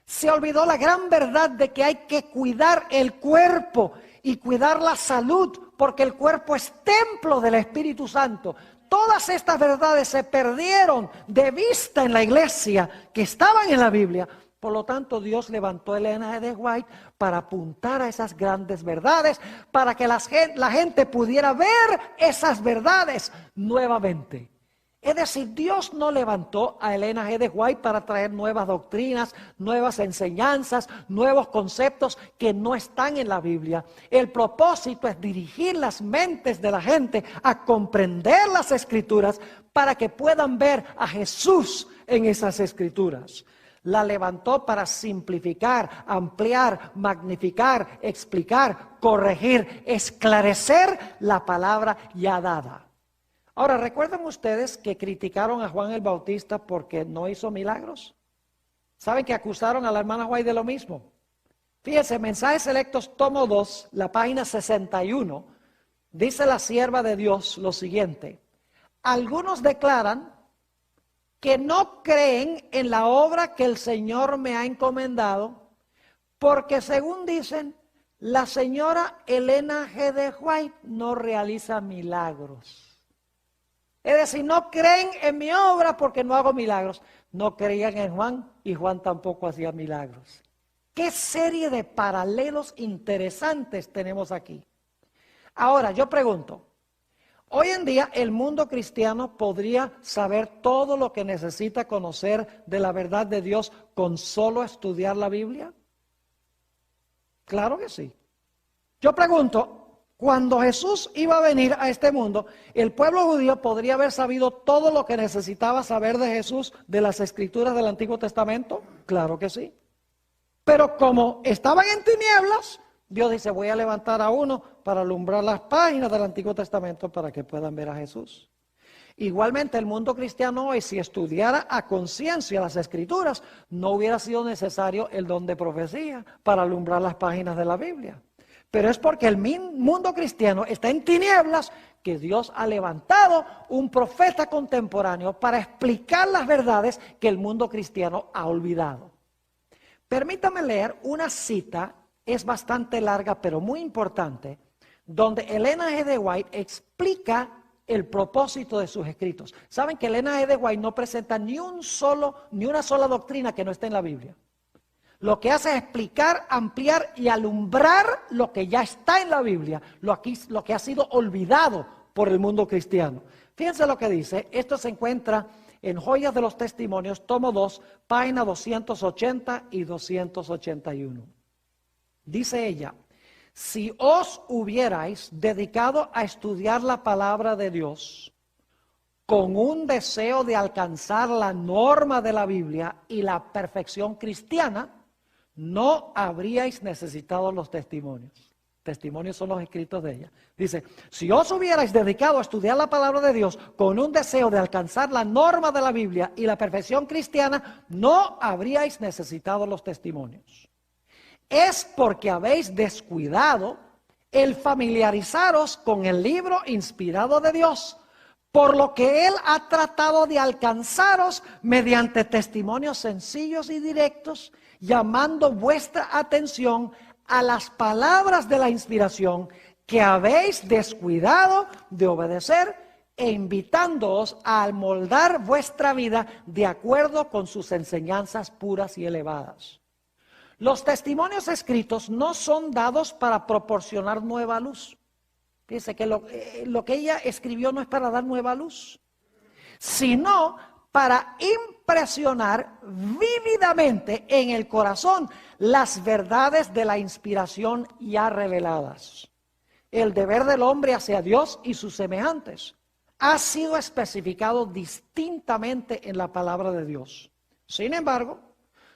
Se olvidó la gran verdad de que hay que cuidar el cuerpo y cuidar la salud, porque el cuerpo es templo del Espíritu Santo. Todas estas verdades se perdieron de vista en la iglesia que estaban en la Biblia. Por lo tanto, Dios levantó a Elena G. de White para apuntar a esas grandes verdades, para que la gente pudiera ver esas verdades nuevamente. Es decir, Dios no levantó a Elena G. de White para traer nuevas doctrinas, nuevas enseñanzas, nuevos conceptos que no están en la Biblia. El propósito es dirigir las mentes de la gente a comprender las Escrituras para que puedan ver a Jesús en esas Escrituras. La levantó para simplificar, ampliar, magnificar, explicar, corregir, esclarecer la palabra ya dada. Ahora, ¿recuerdan ustedes que criticaron a Juan el Bautista porque no hizo milagros? ¿Saben que acusaron a la hermana White de lo mismo? Fíjense, Mensajes Selectos, tomo 2, la página 61, dice la sierva de Dios lo siguiente. Algunos declaran que no creen en la obra que el Señor me ha encomendado, porque según dicen, la señora Elena G. de White no realiza milagros. Es decir, no creen en mi obra porque no hago milagros. No creían en Juan y Juan tampoco hacía milagros. ¿Qué serie de paralelos interesantes tenemos aquí? Ahora, yo pregunto, hoy en día el mundo cristiano podría saber todo lo que necesita conocer de la verdad de Dios con solo estudiar la Biblia. Claro que sí. Yo pregunto, cuando Jesús iba a venir a este mundo, ¿el pueblo judío podría haber sabido todo lo que necesitaba saber de Jesús de las Escrituras del Antiguo Testamento? Claro que sí. Pero como estaban en tinieblas, Dios dice, voy a levantar a uno para alumbrar las páginas del Antiguo Testamento para que puedan ver a Jesús. Igualmente el mundo cristiano hoy, si estudiara a conciencia las Escrituras, no hubiera sido necesario el don de profecía para alumbrar las páginas de la Biblia. Pero es porque el mundo cristiano está en tinieblas que Dios ha levantado un profeta contemporáneo para explicar las verdades que el mundo cristiano ha olvidado. Permítame leer una cita, es bastante larga pero muy importante, donde Elena G. de White explica el propósito de sus escritos. Saben que Elena G. de White no presenta ni una sola doctrina que no esté en la Biblia. Lo que hace es explicar, ampliar y alumbrar lo que ya está en la Biblia, lo que ha sido olvidado por el mundo cristiano. Fíjense lo que dice. Esto se encuentra en Joyas de los Testimonios, tomo 2, página 280 y 281. Dice ella: si os hubierais dedicado a estudiar la palabra de Dios con un deseo de alcanzar la norma de la Biblia y la perfección cristiana, no habríais necesitado los testimonios. Testimonios son los escritos de ella. Dice, si os hubierais dedicado a estudiar la palabra de Dios con un deseo de alcanzar la norma de la Biblia y la perfección cristiana, no habríais necesitado los testimonios. Es porque habéis descuidado el familiarizaros con el libro inspirado de Dios, por lo que Él ha tratado de alcanzaros mediante testimonios sencillos y directos, llamando vuestra atención a las palabras de la inspiración que habéis descuidado de obedecer e invitándoos a moldar vuestra vida de acuerdo con sus enseñanzas puras y elevadas. Los testimonios escritos no son dados para proporcionar nueva luz. Fíjense que lo que ella escribió no es para dar nueva luz, sino para impresionar vívidamente en el corazón las verdades de la inspiración ya reveladas. El deber del hombre hacia Dios y sus semejantes ha sido especificado distintamente en la palabra de Dios. Sin embargo,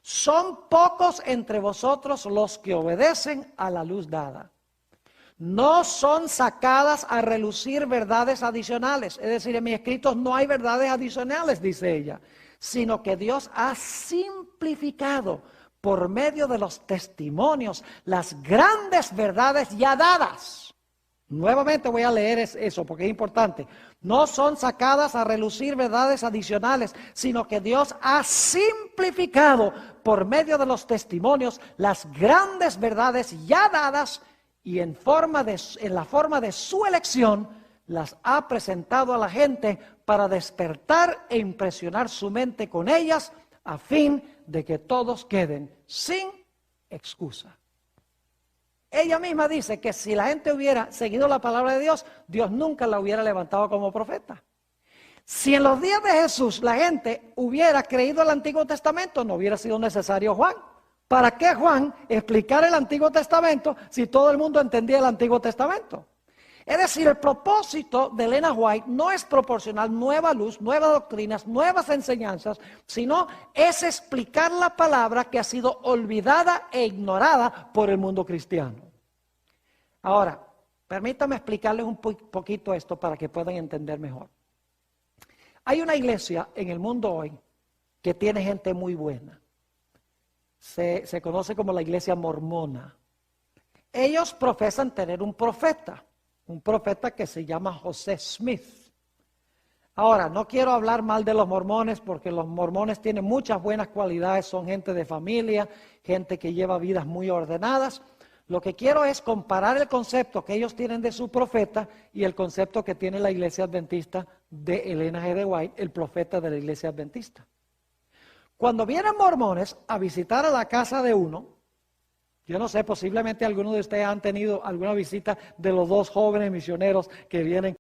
son pocos entre vosotros los que obedecen a la luz dada. No son sacadas a relucir verdades adicionales. Es decir, en mis escritos no hay verdades adicionales, dice ella, sino que Dios ha simplificado por medio de los testimonios las grandes verdades ya dadas. Nuevamente voy a leer eso porque es importante. No son sacadas a relucir verdades adicionales, sino que Dios ha simplificado por medio de los testimonios las grandes verdades ya dadas y en la forma de su elección las ha presentado a la gente para despertar e impresionar su mente con ellas a fin de que todos queden sin excusa. Ella misma dice que si la gente hubiera seguido la palabra de Dios, Dios nunca la hubiera levantado como profeta. Si en los días de Jesús la gente hubiera creído el Antiguo Testamento, no hubiera sido necesario Juan. ¿Para qué Juan explicar el Antiguo Testamento si todo el mundo entendía el Antiguo Testamento? Es decir, el propósito de Elena White no es proporcionar nueva luz, nuevas doctrinas, nuevas enseñanzas, sino es explicar la palabra que ha sido olvidada e ignorada por el mundo cristiano. Ahora, permítame explicarles un poquito esto para que puedan entender mejor. Hay una iglesia en el mundo hoy que tiene gente muy buena. Se conoce como la iglesia mormona. Ellos profesan tener un profeta que se llama José Smith. Ahora, no quiero hablar mal de los mormones porque los mormones tienen muchas buenas cualidades, son gente de familia, gente que lleva vidas muy ordenadas. Lo que quiero es comparar el concepto que ellos tienen de su profeta y el concepto que tiene la iglesia adventista de Elena G. White, el profeta de la iglesia adventista. Cuando vienen mormones a visitar a la casa de uno, yo no sé, posiblemente algunos de ustedes han tenido alguna visita de los dos jóvenes misioneros que vienen.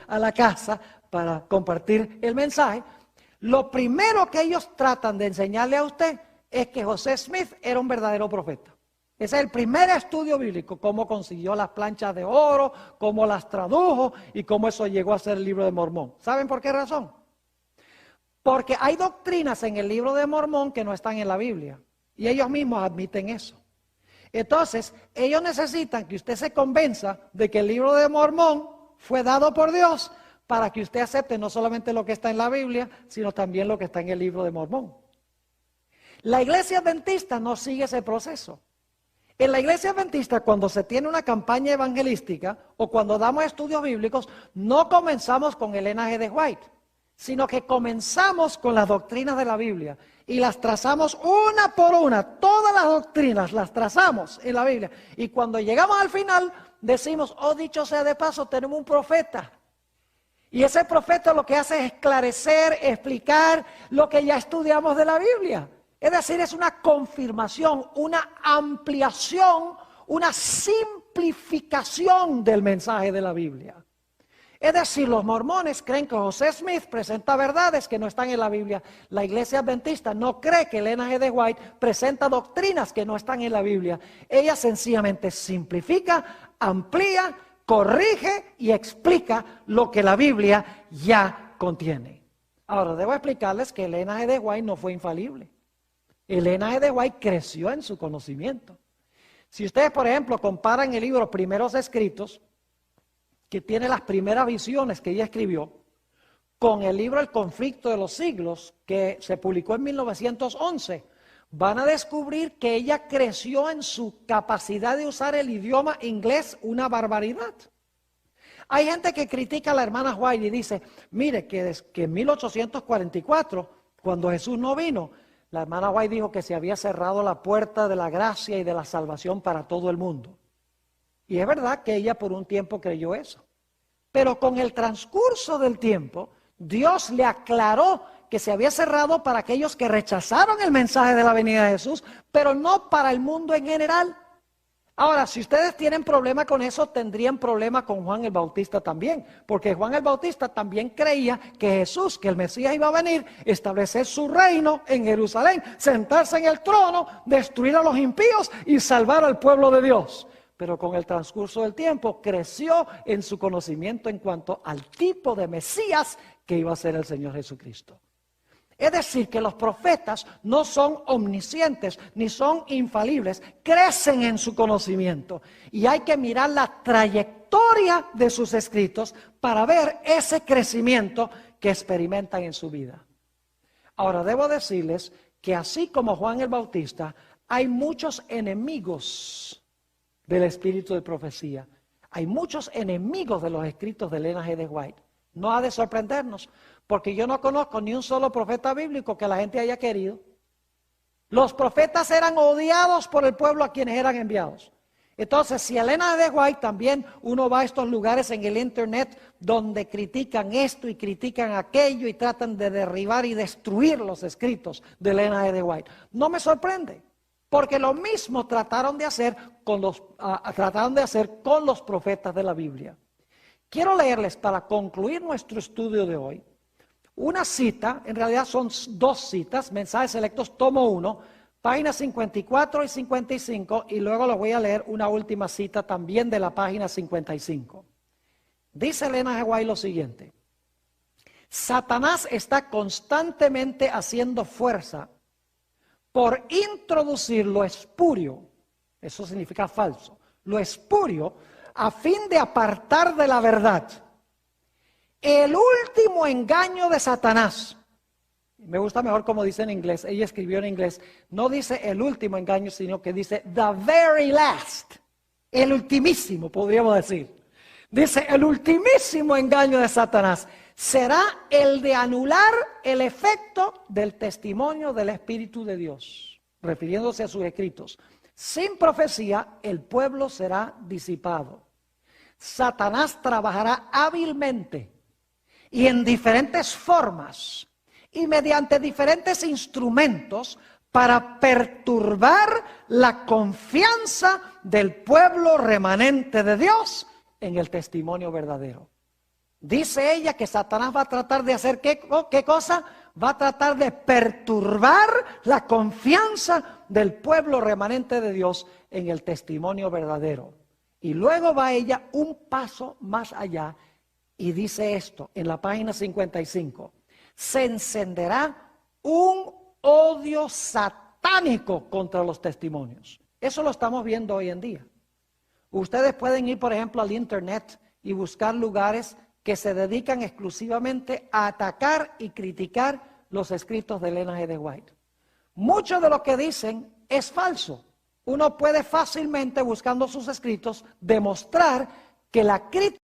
A la casa para compartir el mensaje. Lo primero que ellos tratan de enseñarle a usted es que José Smith era un verdadero profeta. Ese es el primer estudio bíblico, cómo consiguió las planchas de oro, cómo las tradujo y cómo eso llegó a ser el libro de Mormón. ¿Saben por qué razón? Porque hay doctrinas en el libro de Mormón que no están en la Biblia. Y ellos mismos admiten eso. Entonces, ellos necesitan que usted se convenza de que el libro de Mormón fue dado por Dios para que usted acepte no solamente lo que está en la Biblia, sino también lo que está en el libro de Mormón. La iglesia adventista no sigue ese proceso. En la iglesia adventista, cuando se tiene una campaña evangelística o cuando damos estudios bíblicos, no comenzamos con Elena G. de White, sino que comenzamos con las doctrinas de la Biblia y las trazamos una por una. Todas las doctrinas las trazamos en la Biblia. Y cuando llegamos al final, decimos, oh, dicho sea de paso, tenemos un profeta. Y ese profeta lo que hace es esclarecer, explicar lo que ya estudiamos de la Biblia. Es decir, es una confirmación, una ampliación, una simplificación del mensaje de la Biblia. Es decir, los mormones creen que José Smith presenta verdades que no están en la Biblia. La iglesia adventista no cree que Elena G. de White presenta doctrinas que no están en la Biblia. Ella sencillamente simplifica, amplía, corrige y explica lo que la Biblia ya contiene. Ahora, debo explicarles que Elena G. de White no fue infalible. Elena G. de White creció en su conocimiento. Si ustedes, por ejemplo, comparan el libro Primeros Escritos, que tiene las primeras visiones que ella escribió, con el libro El Conflicto de los Siglos, que se publicó en 1911, van a descubrir que ella creció en su capacidad de usar el idioma inglés una barbaridad. Hay gente que critica a la hermana White y dice, mire, que en 1844, cuando Jesús no vino, la hermana White dijo que se había cerrado la puerta de la gracia y de la salvación para todo el mundo. Y es verdad que ella por un tiempo creyó eso. Pero con el transcurso del tiempo, Dios le aclaró que se había cerrado para aquellos que rechazaron el mensaje de la venida de Jesús, pero no para el mundo en general. Ahora, si ustedes tienen problema con eso, tendrían problema con Juan el Bautista también, porque Juan el Bautista también creía que Jesús, que el Mesías iba a venir, establecer su reino en Jerusalén, sentarse en el trono, destruir a los impíos y salvar al pueblo de Dios. Pero con el transcurso del tiempo creció en su conocimiento en cuanto al tipo de Mesías que iba a ser el Señor Jesucristo. Es decir, que los profetas no son omniscientes ni son infalibles, crecen en su conocimiento. Y hay que mirar la trayectoria de sus escritos para ver ese crecimiento que experimentan en su vida. Ahora, debo decirles que así como Juan el Bautista, hay muchos enemigos del espíritu de profecía. Hay muchos enemigos de los escritos de Elena G. de White. No ha de sorprendernos, porque yo no conozco ni un solo profeta bíblico que la gente haya querido. Los profetas eran odiados por el pueblo a quienes eran enviados. Entonces, si Elena G. de White, también uno va a estos lugares en el internet donde critican esto y critican aquello y tratan de derribar y destruir los escritos de Elena G. de White. No me sorprende, porque lo mismo trataron de hacer con los profetas de la Biblia. Quiero leerles, para concluir nuestro estudio de hoy, una cita, en realidad son dos citas, Mensajes Selectos, tomo 1, páginas 54 y 55, y luego les voy a leer una última cita también de la página 55. Dice Elena G. White lo siguiente: Satanás está constantemente haciendo fuerza por introducir lo espurio, eso significa falso, lo espurio, a fin de apartar de la verdad. El último engaño de Satanás, me gusta mejor como dice en inglés, ella escribió en inglés, no dice el último engaño, sino que dice the very last, el ultimísimo, podríamos decir. Dice, el ultimísimo engaño de Satanás será el de anular el efecto del testimonio del Espíritu de Dios, refiriéndose a sus escritos. Sin profecía, el pueblo será disipado. Satanás trabajará hábilmente y en diferentes formas y mediante diferentes instrumentos para perturbar la confianza del pueblo remanente de Dios en el testimonio verdadero. Dice ella que Satanás va a tratar de hacer ¿qué cosa? va a tratar de perturbar la confianza del pueblo remanente de Dios en el testimonio verdadero. Y luego va ella un paso más allá y dice esto en la página 55. Se encenderá un odio satánico contra los testimonios. Eso lo estamos viendo hoy en día. Ustedes pueden ir, por ejemplo, al internet y buscar lugares que se dedican exclusivamente a atacar y criticar los escritos de Ellen G. White. Mucho de lo que dicen es falso. Uno puede fácilmente, buscando sus escritos, demostrar que la crítica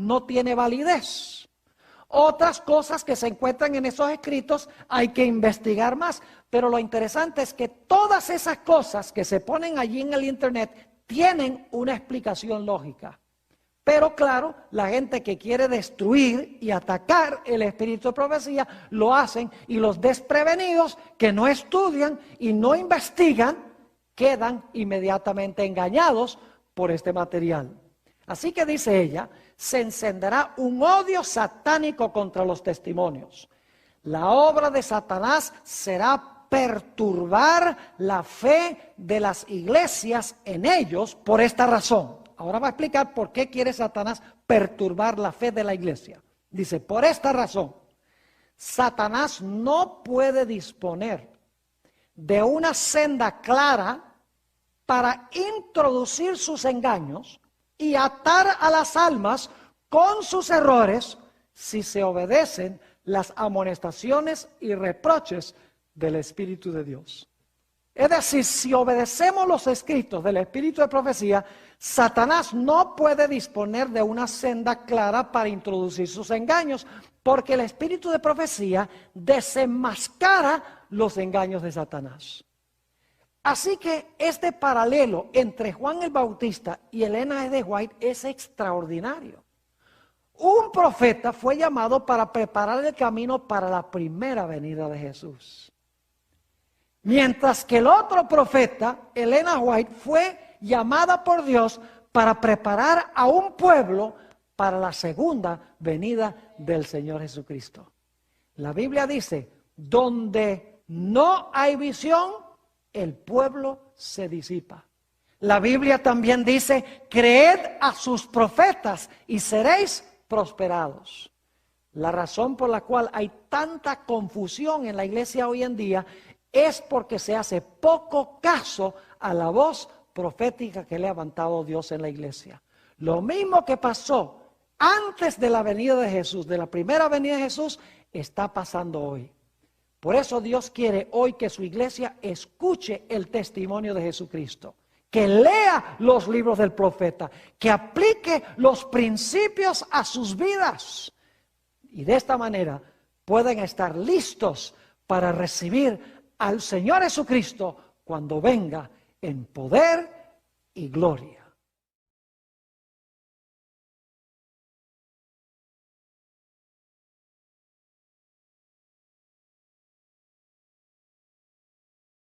no tiene validez. Otras cosas que se encuentran en esos escritos hay que investigar más. Pero lo interesante es que todas esas cosas que se ponen allí en el internet tienen una explicación lógica. Pero claro, la gente que quiere destruir y atacar el espíritu de profecía lo hacen, y los desprevenidos que no estudian y no investigan quedan inmediatamente engañados por este material. Así que dice ella, se encenderá un odio satánico contra los testimonios. La obra de Satanás será perturbar la fe de las iglesias en ellos por esta razón. Ahora va a explicar por qué quiere Satanás perturbar la fe de la iglesia. Dice, por esta razón, Satanás no puede disponer de una senda clara para introducir sus engaños y atar a las almas con sus errores si se obedecen las amonestaciones y reproches del Espíritu de Dios. Es decir, si obedecemos los escritos del Espíritu de profecía, Satanás no puede disponer de una senda clara para introducir sus engaños, porque el Espíritu de profecía desenmascara los engaños de Satanás. Así que este paralelo entre Juan el Bautista y Ellen G. White es extraordinario. Un profeta fue llamado para preparar el camino para la primera venida de Jesús. Mientras que el otro profeta, Ellen G. White, fue llamada por Dios para preparar a un pueblo para la segunda venida del Señor Jesucristo. La Biblia dice, donde no hay visión, el pueblo se disipa. La Biblia también dice, creed a sus profetas y seréis prosperados. La razón por la cual hay tanta confusión en la iglesia hoy en día es porque se hace poco caso a la voz profética que le ha levantado Dios en la iglesia. Lo mismo que pasó antes de la venida de Jesús, de la primera venida de Jesús, está pasando hoy. Por eso Dios quiere hoy que su iglesia escuche el testimonio de Jesucristo, que lea los libros del profeta, que aplique los principios a sus vidas. Y de esta manera pueden estar listos para recibir al Señor Jesucristo cuando venga en poder y gloria.